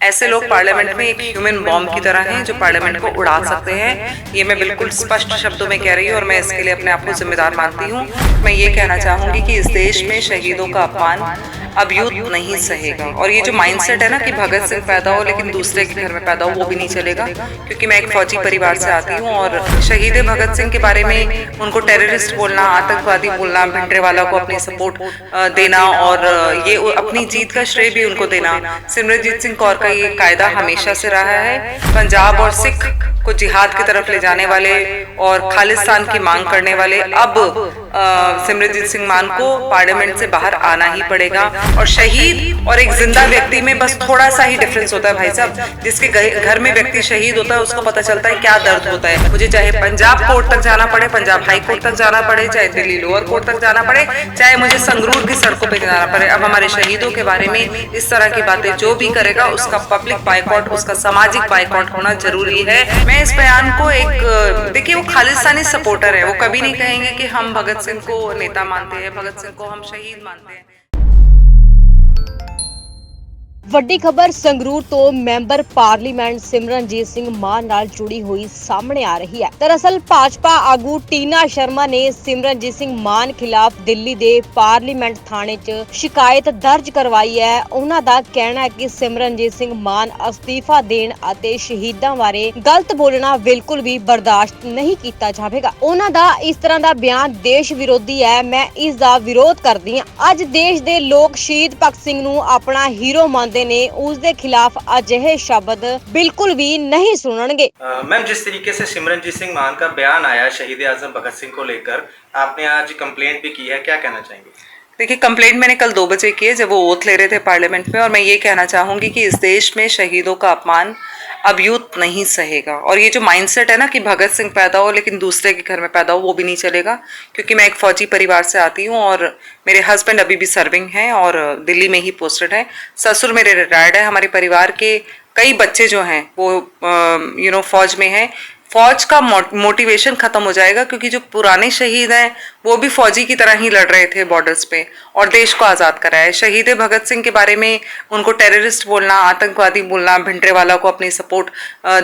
ऐसे लोग पार्लियामेंट में एक ह्यूमन बॉम्ब की तरह हैं जो पार्लियामेंट को उड़ा सकते हैं। ये मैं बिल्कुल स्पष्ट शब्दों में कह रही हूँ और मैं इसके लिए अपने आप को जिम्मेदार मानती हूँ। मैं ये कहना चाहूंगी कि इस देश में शहीदों का अपमान अब यूथ नहीं सहेगा। और ये जो माइंडसेट है ना कि भगत सिंह पैदा हो लेकिन दूसरे के घर में पैदा हो, वो भी नहीं चलेगा। क्योंकि मैं एक फौजी परिवार से आती हूँ और शहीद भगत सिंह के बारे में उनको टेररिस्ट बोलना, आतंकवादी बोलना, भिंडरेवाला को अपनी सपोर्ट देना और ये अपनी जीत का श्रेय भी उनको देना, सिमरनजीत सिंह कौर का ये कायदा हमेशा से रहा है। पंजाब और सिख को जिहाद की तरफ ले जाने वाले और खालिस्तान की मांग करने वाले अब सिमरनजीत सिंह मान को पार्लियामेंट से बाहर आना ही पड़ेगा। और शहीद और एक जिंदा व्यक्ति में बस थोड़ा सा ही डिफरेंस होता है भाई साहब। जिसके घर में व्यक्ति शहीद होता है उसको पता चलता है क्या दर्द होता है। मुझे चाहे पंजाब कोर्ट तक जाना पड़े, पंजाब हाई कोर्ट तक जाना पड़े, चाहे दिल्ली लोअर कोर्ट तक जाना पड़े, चाहे मुझे संगरूर की सड़कों पे जाना पड़े। अब हमारे शहीदों के बारे में इस तरह की बातें जो भी करेगा उसका पब्लिक बाइकआउट, उसका सामाजिक बाइकआउट होना जरूरी है। मैं इस बयान को एक देखिए, वो खालिस्तानी सपोर्टर है, वो कभी नहीं कहेंगे कि हम भगत सिंह को नेता मानते हैं, भगत सिंह को हम शहीद मानते हैं। ਵੱਡੀ ਖਬਰ ਸੰਗਰੂਰ ਤੋਂ ਮੈਂਬਰ ਪਾਰਲੀਮੈਂਟ ਸਿਮਰਨਜੀਤ ਸਿੰਘ ਮਾਨ ਨਾਲ ਜੁੜੀ ਹੋਈ ਸਾਹਮਣੇ ਆ ਰਹੀ ਹੈ। ਦਰਅਸਲ ਭਾਜਪਾ ਆਗੂ ਟੀਨਾ ਸ਼ਰਮਾ ਨੇ ਸਿਮਰਨਜੀਤ ਸਿੰਘ ਮਾਨ ਖਿਲਾਫ ਦਿੱਲੀ ਦੇ ਪਾਰਲੀਮੈਂਟ ਥਾਣੇ 'ਚ ਸ਼ਿਕਾਇਤ ਦਰਜ ਕਰਵਾਈ ਹੈ। ਉਹਨਾਂ ਦਾ ਕਹਿਣਾ ਹੈ ਕਿ ਸਿਮਰਨਜੀਤ ਸਿੰਘ ਮਾਨ ਅਸਤੀਫਾ ਦੇਣ ਅਤੇ ਸ਼ਹੀਦਾਂ ਬਾਰੇ ਗਲਤ ਬੋਲਣਾ ਬਿਲਕੁਲ ਵੀ ਬਰਦਾਸ਼ਤ ਨਹੀਂ ਕੀਤਾ ਜਾਵੇਗਾ। ਉਹਨਾਂ ਦਾ ਇਸ ਤਰ੍ਹਾਂ ਦਾ ਬਿਆਨ ਦੇਸ਼ ਵਿਰੋਧੀ ਹੈ। ਮੈਂ ਇਸ ਦਾ ਵਿਰੋਧ ਕਰਦੀ ਹਾਂ। ਅੱਜ ਦੇਸ਼ ਦੇ ਲੋਕ ਸ਼ਹੀਦ ਭਗਤ ਸਿੰਘ ਨੂੰ ਆਪਣਾ ਹੀਰੋ ਮੰਨਦੇ ने उसके खिलाफ अजिहे शब्द बिल्कुल भी नहीं सुनेंगे। मैम, जिस तरीके से सिमरनजीत सिंह मान का बयान आया शहीद आजम भगत सिंह को लेकर, आपने आज कंप्लेंट भी की है, क्या कहना चाहेंगे? देखिए, कंप्लेंट मैंने कल 2 बजे की है जब वो ओथ ले रहे थे पार्लियामेंट में। और मैं ये कहना चाहूंगी कि इस देश में शहीदों का अपमान अब यूथ नहीं सहेगा। और ये जो माइंडसेट है ना कि भगत सिंह पैदा हो लेकिन दूसरे के घर में पैदा हो, वो भी नहीं चलेगा। क्योंकि मैं एक फौजी परिवार से आती हूँ और मेरे हस्बैंड अभी भी सर्विंग हैं और दिल्ली में ही पोस्टेड है। ससुर मेरे रिटायर्ड है। हमारे परिवार के कई बच्चे जो हैं वो फौज में हैं। फौज का मोटिवेशन खत्म हो जाएगा क्योंकि जो पुराने शहीद हैं वो भी फौजी की तरह ही लड़ रहे थे बॉर्डर्स पे और देश को आज़ाद कराया। शहीद भगत सिंह के बारे में उनको टेररिस्ट बोलना, आतंकवादी बोलना, भिंडरेवाला को अपनी सपोर्ट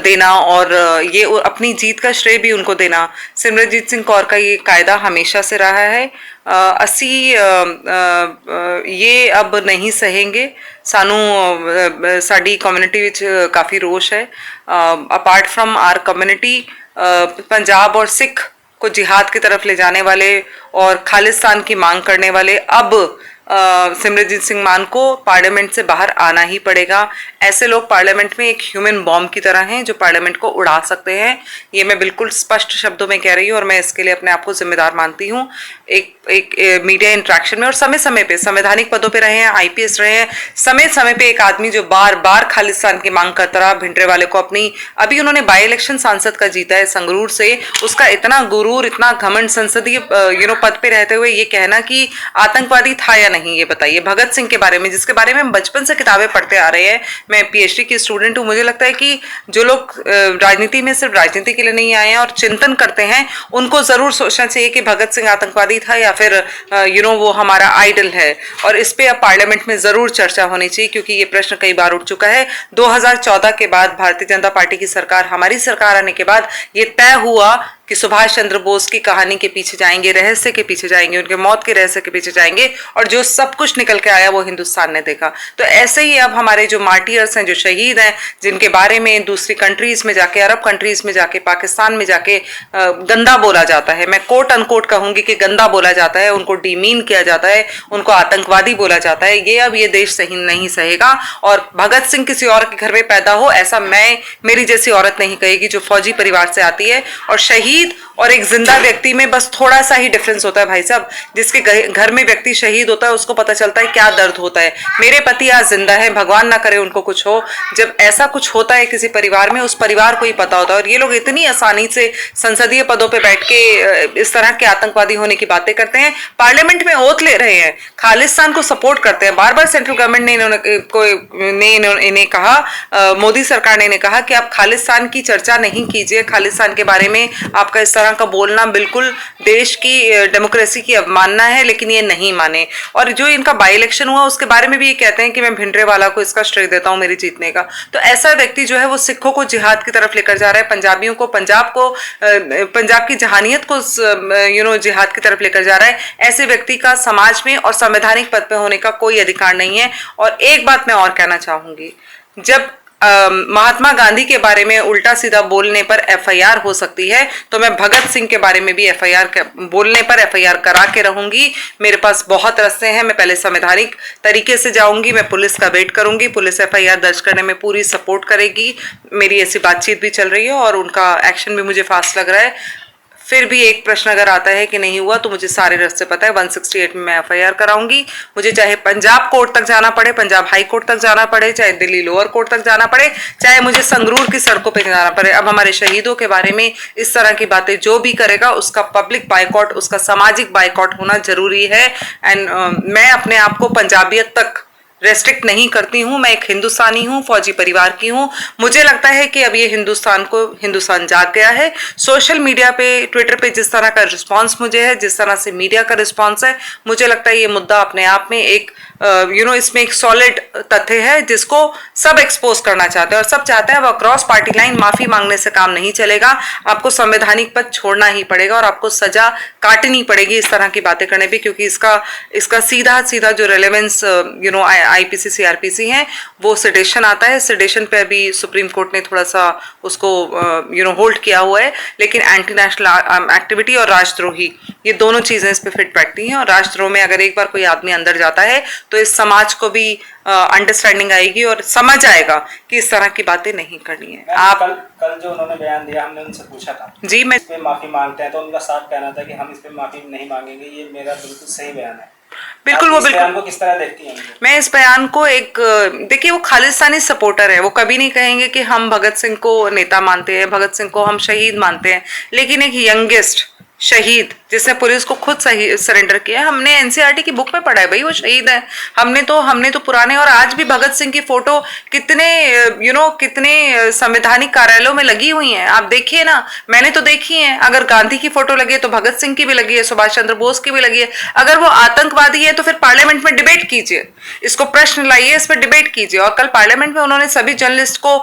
देना और ये अपनी जीत का श्रेय भी उनको देना, सिमरनजीत सिंह कौर का ये कायदा हमेशा से रहा है। असी ये अब नहीं सहेंगे। सानू साडी कम्युनिटी विच काफ़ी रोष है। Apart from our community, Punjab और सिख को जिहाद की तरफ ले जाने वाले और खालिस्तान की मांग करने वाले अब सिमरनजीत सिंह मान को पार्लियामेंट से बाहर आना ही पड़ेगा। ऐसे लोग पार्लियामेंट में एक ह्यूमन बॉम्ब की तरह हैं जो पार्लियामेंट को उड़ा सकते हैं। ये मैं बिल्कुल स्पष्ट शब्दों में कह रही हूँ और मैं इसके लिए अपने आप को जिम्मेदार मानती हूँ। एक मीडिया इंटरेक्शन में और समय समय पे संवैधानिक पदों पे रहे हैं, IPS रहे हैं, समय समय पे एक आदमी जो बार बार खालिस्तान की मांग करता रहा, भिंडरेवाले को अपनी, अभी उन्होंने बाई इलेक्शन सांसद का जीता है संगरूर से, उसका इतना गुरूर, इतना घमंड, संसदीय पद पे रहते हुए ये कहना कि आतंकवादी था या नहीं, ये बताइए। भगत सिंह के बारे में, जिसके बारे में हम बचपन से किताबें पढ़ते आ रहे हैं, मैं PhD की स्टूडेंट हूँ। मुझे लगता है कि जो लोग राजनीति में सिर्फ राजनीति के लिए नहीं आए हैं और चिंतन करते हैं, उनको जरूर सोचना चाहिए कि भगत सिंह आतंकवादी था या फिर वो हमारा आइडल है। और इस पे अब पार्लियामेंट में जरूर चर्चा होनी चाहिए क्योंकि ये प्रश्न कई बार उठ चुका है। 2014 के बाद भारतीय जनता पार्टी की सरकार, हमारी सरकार आने के बाद ये तय हुआ कि सुभाष चंद्र बोस की कहानी के पीछे जाएंगे, रहस्य के पीछे जाएंगे, उनके मौत के रहस्य के पीछे जाएंगे और जो सब कुछ निकल के आया वो हिंदुस्तान ने देखा। तो ऐसे ही अब हमारे जो मार्टियर्स हैं, जो शहीद हैं, जिनके बारे में दूसरी कंट्रीज में जाके, अरब कंट्रीज में जाके, पाकिस्तान में जाके गंदा बोला जाता है, मैं कोट अनकोट कहूंगी कि गंदा बोला जाता है, उनको डीमीन किया जाता है, उनको आतंकवादी बोला जाता है, ये अब ये देश सही नहीं सहेगा। और भगत सिंह किसी और के घर में पैदा हो ऐसा मेरी जैसी औरत नहीं कहेगी जो फौजी परिवार से आती है। और शहीद और एक जिंदा व्यक्ति में बस थोड़ा सा ही डिफरेंस होता है भाई साहब। जिसके घर में व्यक्ति शहीद होता है उसको पता चलता है क्या दर्द होता है। मेरे पति आज जिंदा है, भगवान ना करे उनको कुछ हो। जब ऐसा कुछ होता है किसी परिवार में, उस परिवार को ही पता होता है। और ये लोग इतनी आसानी से संसदीय पदों पे बैठ के इस तरह के आतंकवादी होने की बातें करते हैं, पार्लियामेंट में ओथ ले रहे हैं, खालिस्तान को सपोर्ट करते हैं। बार बार सेंट्रल गवर्नमेंट ने इन्हें कहा, मोदी सरकार ने कहा कि आप खालिस्तान की चर्चा नहीं कीजिए, खालिस्तान के बारे में आप आपका इस तरह का बोलना बिल्कुल देश की डेमोक्रेसी की अवमानना है, लेकिन ये नहीं माने। और जो इनका बाई इलेक्शन हुआ उसके बारे में भी ये कहते हैं कि मैं भिंडरेवाला को इसका श्रेय देता हूँ मेरी जीतने का। तो ऐसा व्यक्ति जो है वो सिखों को जिहाद की तरफ लेकर जा रहा है, पंजाबियों को, पंजाब की जहानियत को जिहाद की तरफ लेकर जा रहा है। ऐसे व्यक्ति का समाज में और संवैधानिक पद पे होने का कोई अधिकार नहीं है। और एक बात मैं और कहना चाहूंगी, जब महात्मा गांधी के बारे में उल्टा सीधा बोलने पर एफआईआर हो सकती है, तो मैं भगत सिंह के बारे में भी बोलने पर एफआईआर करा के रहूंगी। मेरे पास बहुत रास्ते हैं। मैं पहले संवैधानिक तरीके से जाऊंगी, मैं पुलिस का वेट करूंगी, पुलिस एफआईआर दर्ज करने में पूरी सपोर्ट करेगी। मेरी ऐसी बातचीत भी चल रही है और उनका एक्शन भी मुझे फास्ट लग रहा है। फिर भी एक प्रश्न अगर आता है कि नहीं हुआ, तो मुझे सारे रास्ते पता है। 168 में मैं एफआईआर कराऊंगी, मुझे चाहे पंजाब कोर्ट तक जाना पड़े, पंजाब हाई कोर्ट तक जाना पड़े, चाहे दिल्ली लोअर कोर्ट तक जाना पड़े, चाहे मुझे संगरूर की सड़कों पे जाना पड़े। अब हमारे शहीदों के बारे में इस तरह की बातें जो भी करेगा उसका पब्लिक बाइकआउट, उसका सामाजिक बाइकआउट होना जरूरी है। एंड मैं अपने आप को पंजाबियत तक रेस्ट्रिक्ट नहीं करती हूँ। मैं एक हिंदुस्तानी हूँ, फौजी परिवार की हूँ। मुझे लगता है कि अब ये हिंदुस्तान जाग गया है। सोशल मीडिया पे, ट्विटर पे जिस तरह का रिस्पांस मुझे है, जिस तरह से मीडिया का रिस्पांस है, मुझे लगता है ये मुद्दा अपने आप में एक इसमें एक सॉलिड तथ्य है जिसको सब एक्सपोज करना चाहते हैं। और सब चाहते हैं अब अक्रॉस पार्टी लाइन माफी मांगने से काम नहीं चलेगा। आपको संवैधानिक पद छोड़ना ही पड़ेगा और आपको सजा काटनी पड़ेगी इस तरह की बातें करने पे, क्योंकि इसका सीधा सीधा जो रेलेवेंस आईपीसी सीआरपीसी है वो सेडेशन आता है। सेडेशन पे अभी सुप्रीम कोर्ट ने थोड़ा सा उसको होल्ड किया हुआ है, लेकिन एंटी नेशनल एक्टिविटी और राष्ट्रद्रोही, ये दोनों चीजें इस पे फिट बैठती हैं। और राष्ट्रद्रोह में अगर एक बार कोई आदमी अंदर जाता है तो इस समाज को भी अंडरस्टैंडिंग आएगी और समझ आएगा कि इस तरह की बातें नहीं करनी है। आप कल जो उन्होंने बयान दिया, हमने उनसे पूछा था जी, मैं इस पे माफी मांगते हैं, तो उनका साफ कहना था कि हम इस पे माफी नहीं मांगेंगे। ये मेरा बिल्कुल सही बयान है। बिल्कुल, वो बिल्कुल को किस तरह देखती हैं? मैं इस बयान को देखिए, वो खालिस्तानी सपोर्टर है। वो कभी नहीं कहेंगे कि हम भगत सिंह को नेता मानते हैं, भगत सिंह को हम शहीद मानते हैं। लेकिन एक यंगेस्ट शहीद जिसने पुलिस को खुद सही सरेंडर किया है, हमने एनसीईआरटी की बुक में पढ़ा है भाई, वो शहीद है। हमने तो पुराने, और आज भी भगत सिंह की फोटो कितने कितने संवैधानिक कार्यालयों में लगी हुई हैं। आप देखिए ना, मैंने तो देखी है। अगर गांधी की फोटो लगी है तो भगत सिंह की भी लगी है, सुभाष चंद्र बोस की भी लगी है। अगर वो आतंकवादी है तो फिर पार्लियामेंट में डिबेट कीजिए, इसको प्रश्न लाइए, इस पर डिबेट कीजिए। और कल पार्लियामेंट में उन्होंने सभी जर्नलिस्ट को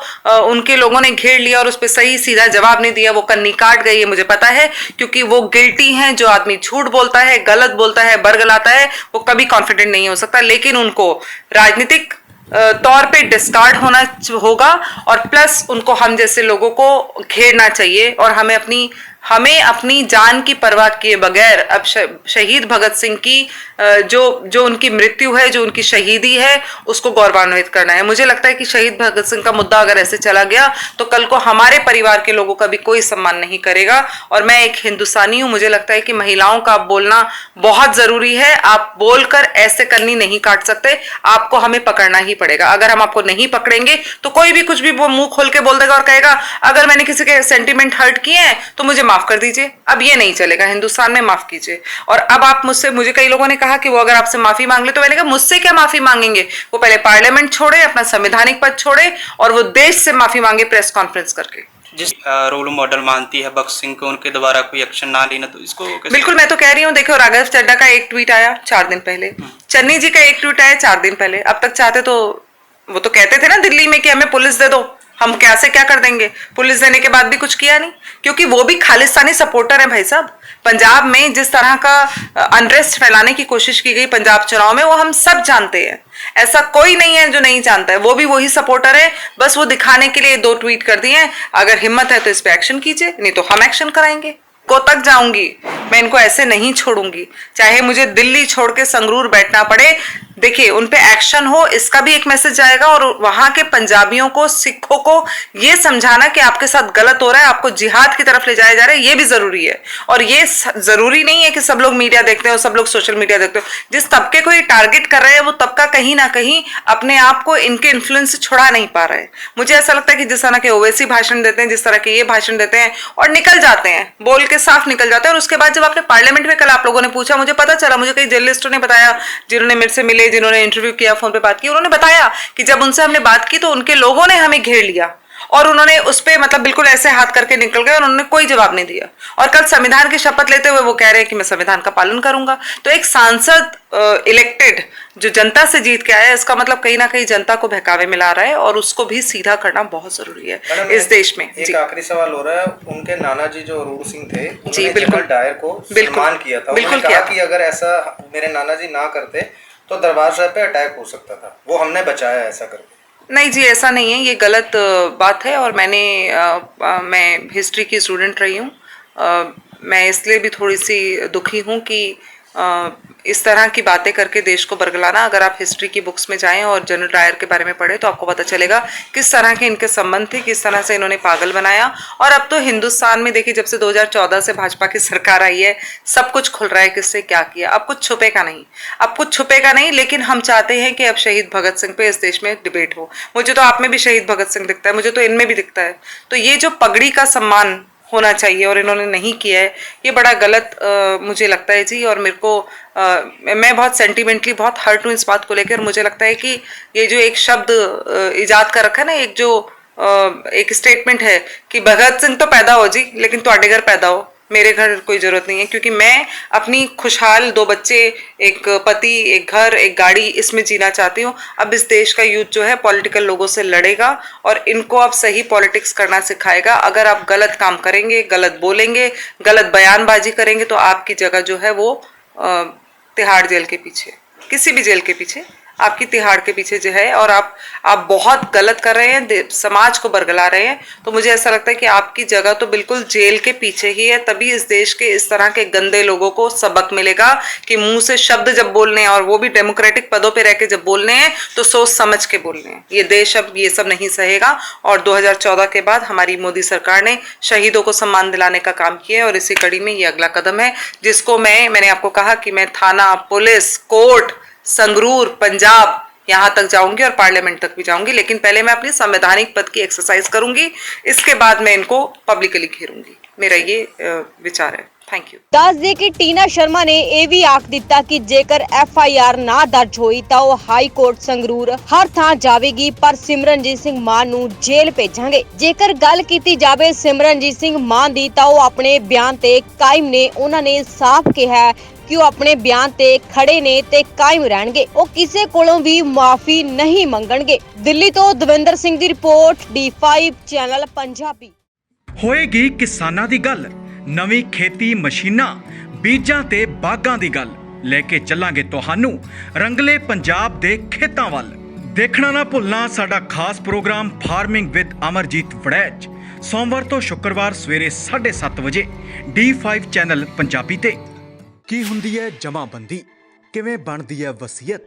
उनके लोगों ने घेर लिया और उस पर सही सीधा जवाब नहीं दिया। वो कन्नी काट गई है, मुझे पता है, क्योंकि वो गिल्टी हैं। जो आदमी झूठ बोलता है, गलत बोलता है, बरगलाता है, वो कभी कॉन्फिडेंट नहीं हो सकता। लेकिन उनको राजनीतिक तौर पे डिस्कार्ड होना होगा, और प्लस उनको हम जैसे लोगों को घेरना चाहिए। और हमें अपनी जान की परवाह किए बगैर अब शहीद भगत सिंह की जो उनकी मृत्यु है, जो उनकी शहीदी है, उसको गौरवान्वित करना है। मुझे लगता है कि शहीद भगत सिंह का मुद्दा अगर ऐसे चला गया तो कल को हमारे परिवार के लोगों का भी कोई सम्मान नहीं करेगा। और मैं एक हिंदुस्तानी हूं, मुझे लगता है कि महिलाओं का बोलना बहुत जरूरी है। आप बोलकर ऐसे कन्नी नहीं काट सकते, आपको हमें पकड़ना ही पड़ेगा। अगर हम आपको नहीं पकड़ेंगे तो कोई भी कुछ भी वो मुंह खोल के बोल देगा और कहेगा अगर मैंने किसी के सेंटीमेंट हर्ट किए हैं तो मुझे माफ कर दीजिए। अब ये नहीं चलेगा, हिंदुस्तान में माफ कीजिए। और अब आप मुझे कई लोगों ने कहा कि वो अगर आपसे माफी मांग ले, तो मैंने कहा मुझसे क्या माफी मांगेंगे? वो पहले पार्लियामेंट छोड़े, अपना संवैधानिक पद छोड़े, और वो देश से माफी मांगे प्रेस कॉन्फ्रेंस करके। जिस रोल मॉडल मानती है भगत सिंह को, उनके द्वारा कोई एक्शन ना लेना, तो इसको बिल्कुल मैं तो कह रही हूँ। देखो, राघव चड्ढा का एक ट्वीट आया 4 दिन पहले, चन्नी जी का एक ट्वीट आया 4 दिन पहले। अब तक चाहते तो वो तो कहते थे ना दिल्ली में कि हमें पुलिस दे दो, हम क्या से क्या कर देंगे। पुलिस देने के बाद भी कुछ किया नहीं, क्योंकि वो भी खालिस्तानी सपोर्टर है भाई साहब। पंजाब में जिस तरह का अनरेस्ट फैलाने की कोशिश की गई पंजाब चुनाव में, वो हम सब जानते हैं। ऐसा कोई नहीं है जो नहीं जानता है। वो भी वही सपोर्टर है, बस वो दिखाने के लिए 2 ट्वीट कर दिए हैं। अगर हिम्मत है तो इस पे एक्शन कीजिए, नहीं तो हम एक्शन कराएंगे। को तक जाऊंगी मैं, इनको ऐसे नहीं छोड़ूंगी, चाहे मुझे दिल्ली छोड़ के संगरूर बैठना पड़े। देखिए, उन पे एक्शन हो, इसका भी एक मैसेज जाएगा। और वहां के पंजाबियों को, सिखों को ये समझाना कि आपके साथ गलत हो रहा है, आपको जिहाद की तरफ ले जाया जा रहा है, ये भी जरूरी है। और ये जरूरी नहीं है कि सब लोग मीडिया देखते हो, सब लोग सोशल मीडिया देखते हो। जिस तबके को ये टारगेट कर रहे हैं, वो तबका कहीं ना कहीं अपने आप को इनके इन्फ्लुएंस से छुड़ा नहीं पा रहे हैं। मुझे ऐसा लगता है कि जिस तरह के ओवैसी भाषण देते हैं, जिस तरह के ये भाषण देते हैं और निकल जाते हैं, बोल के साफ निकल जाते हैं। और उसके बाद जब आपने पार्लियामेंट में कल आप लोगों ने पूछा, मुझे पता चला, मुझे कई जर्नलिस्टों ने बताया, जिन्होंने मेरे से मिले, जिन्होंने इंटरव्यू किया, फोन पे बात की, उन्होंने बताया कि जब उनसे हमने बात की तो उनके लोगों ने हमें घेर लिया और उन्होंने उस पर मतलब बिल्कुल ऐसे हाथ करके निकल गए और उन्होंने कोई जवाब नहीं दिया। और कल संविधान की शपथ लेते हुए वो कह रहे हैं कि मैं संविधान का पालन करूंगा। तो एक सांसद इलेक्टेड जो जनता से जीत के आया है, इसका मतलब कहीं ना कहीं जनता को बहकावे में ला रहा है और उसको भी सीधा करना बहुत जरूरी है इस देश में। एक आखिरी सवाल हो रहा है, उनके नाना जी जो अरूण सिंह थे, जी उन्होंने बिल्कुल जनरल डायर को सम्मान किया था, बिल्कुल उन्होंने कहा कि अगर ऐसा मेरे नाना जी ना करते तो दरबार साहब पे अटैक हो सकता था, वो हमने बचाया ऐसा करके। नहीं जी, ऐसा नहीं है, ये गलत बात है। और मैं हिस्ट्री की स्टूडेंट रही हूँ। मैं इसलिए भी थोड़ी सी दुखी हूँ कि इस तरह की बातें करके देश को बरगलाना। अगर आप हिस्ट्री की बुक्स में जाएं और जनरल डायर के बारे में पढ़ें तो आपको पता चलेगा किस तरह के इनके संबंध थे, किस तरह से इन्होंने पागल बनाया। और अब तो हिंदुस्तान में देखिए, जब से 2014 से भाजपा की सरकार आई है, सब कुछ खुल रहा है किससे क्या किया। अब कुछ छुपेगा नहीं, अब कुछ छुपेगा नहीं। लेकिन हम चाहते हैं कि अब शहीद भगत सिंह पे इस देश में डिबेट हो। मुझे तो आप में भी शहीद भगत सिंह दिखता है, मुझे तो इनमें भी दिखता है। तो ये जो पगड़ी का सम्मान होना चाहिए और इन्होंने नहीं किया है, ये बड़ा गलत मुझे लगता है जी। और मेरे को मैं बहुत सेंटिमेंटली बहुत हर्ट हूँ इस बात को लेकर। मुझे लगता है कि ये जो एक शब्द इजाद कर रखा है ना, एक जो एक स्टेटमेंट है कि भगत सिंह तो पैदा हो जी, लेकिन ਤੁਹਾਡੇ घर पैदा हो, मेरे घर कोई जरूरत नहीं है। क्योंकि मैं अपनी खुशहाल 2 बच्चे, एक पति, एक घर, एक गाड़ी, इसमें जीना चाहती हूँ। अब इस देश का यूथ जो है पॉलिटिकल लोगों से लड़ेगा और इनको अब सही पॉलिटिक्स करना सिखाएगा। अगर आप गलत काम करेंगे, गलत बोलेंगे, गलत बयानबाजी करेंगे तो आपकी जगह जो है वो तिहाड़ जेल के पीछे, किसी भी जेल के पीछे, आपकी तिहाड़ के पीछे जो है। और आप बहुत गलत कर रहे हैं, समाज को बरगला रहे हैं। तो मुझे ऐसा लगता है कि आपकी जगह तो बिल्कुल जेल के पीछे ही है। तभी इस देश के इस तरह के गंदे लोगों को सबक मिलेगा कि मुंह से शब्द जब बोलने हैं, और वो भी डेमोक्रेटिक पदों पे रह के जब बोलने हैं, तो सोच समझ के बोलने हैं। ये देश अब ये सब नहीं सहेगा। और 2014 के बाद हमारी मोदी सरकार ने शहीदों को सम्मान दिलाने का काम किया है और इसी कड़ी में ये अगला कदम है, जिसको मैंने आपको कहा कि मैं थाना, पुलिस, कोर्ट, संगरूर, पंजाब, यहां तक जाऊंगी और पार्लियामेंट तक भी जाऊंगी। लेकिन पहले मैं अपनी संवैधानिक पद की एक्सरसाइज करूंगी, इसके बाद मैं इनको पब्लिकली घेरूंगी। मेरा ये विचार है। Thank you. ਦੱਸ ਦੇ ਕਿ ਟੀਨਾ ਸ਼ਰਮਾ ਨੇ ਇਹ ਵੀ ਆਖ ਦਿੱਤਾ ਕਿ ਜੇਕਰ FIR ਨਾ ਦਰਜ ਹੋਈ ਤਾਂ ਉਹ ਹਾਈ ਕੋਰਟ ਸੰਗਰੂਰ ਹਰ ਥਾਂ ਜਾਵੇਗੀ, ਪਰ ਸਿਮਰਨਜੀਤ ਸਿੰਘ ਮਾਨ ਨੂੰ ਜੇਲ੍ਹ ਭੇਜਾਂਗੇ। ਜੇਕਰ ਗੱਲ ਕੀਤੀ ਜਾਵੇ ਸਿਮਰਨਜੀਤ ਸਿੰਘ ਮਾਨ ਦੀ ਤਾਂ ਉਹ ਆਪਣੇ ਬਿਆਨ ਤੇ ਕਾਇਮ ਨੇ। ਉਹਨਾਂ ਨੇ ਸਾਫ਼ ਕਿਹਾ ਕਿ ਉਹ ਆਪਣੇ ਬਿਆਨ ਤੇ ਖੜੇ ਨੇ ਤੇ ਕਾਇਮ ਰਹਿਣਗੇ। ਉਹ ਕਿਸੇ ਕੋਲੋਂ ਵੀ ਮਾਫੀ ਨਹੀਂ ਮੰਗਣਗੇ। ਦਿੱਲੀ ਤੋਂ ਦਵਿੰਦਰ ਸਿੰਘ ਦੀ ਰਿਪੋਰਟ, D5 ਚੈਨਲ ਪੰਜਾਬੀ। ਹੋਏਗੀ ਕਿਸਾਨਾਂ ਦੀ ਗੱਲ, ਨਵੀਂ ਖੇਤੀ ਮਸ਼ੀਨਾਂ, ਬੀਜਾਂ ਤੇ ਬਾਗਾਂ ਦੀ ਗੱਲ ਲੈ ਕੇ ਚੱਲਾਂਗੇ ਤੁਹਾਨੂੰ ਰੰਗਲੇ ਪੰਜਾਬ ਦੇ ਖੇਤਾਂ ਵੱਲ। ਦੇਖਣਾ ਨਾ ਭੁੱਲਣਾ ਸਾਡਾ ਖਾਸ programme farming with Amarjeet Waraich, ਸੋਮਵਾਰ ਤੋਂ ਸ਼ੁੱਕਰਵਾਰ ਸਵੇਰੇ 7:30 ਵਜੇ D5 ਚੈਨਲ ਪੰਜਾਬੀ ਤੇ। ਕੀ ਹੁੰਦੀ ਹੈ ਜਮਾਬੰਦੀ, ਕਿਵੇਂ ਬਣਦੀ ਹੈ ਵਸੀਅਤ,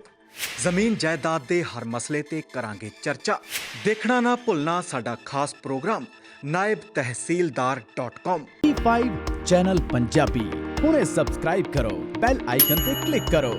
ਜ਼ਮੀਨ ਜਾਇਦਾਦ ਦੇ ਹਰ ਮਸਲੇ ਤੇ ਕਰਾਂਗੇ ਚਰਚਾ। ਦੇਖਣਾ ਨਾ ਭੁੱਲਣਾ ਸਾਡਾ ਖਾਸ programme naibtehsildar.com। D5 channel Punjabi ਹੁਣੇ ਸਬਸਕ੍ਰਾਈਬ ਕਰੋ, ਬੈਲ ਆਈਕਨ ਤੇ ਕਲਿੱਕ ਕਰੋ।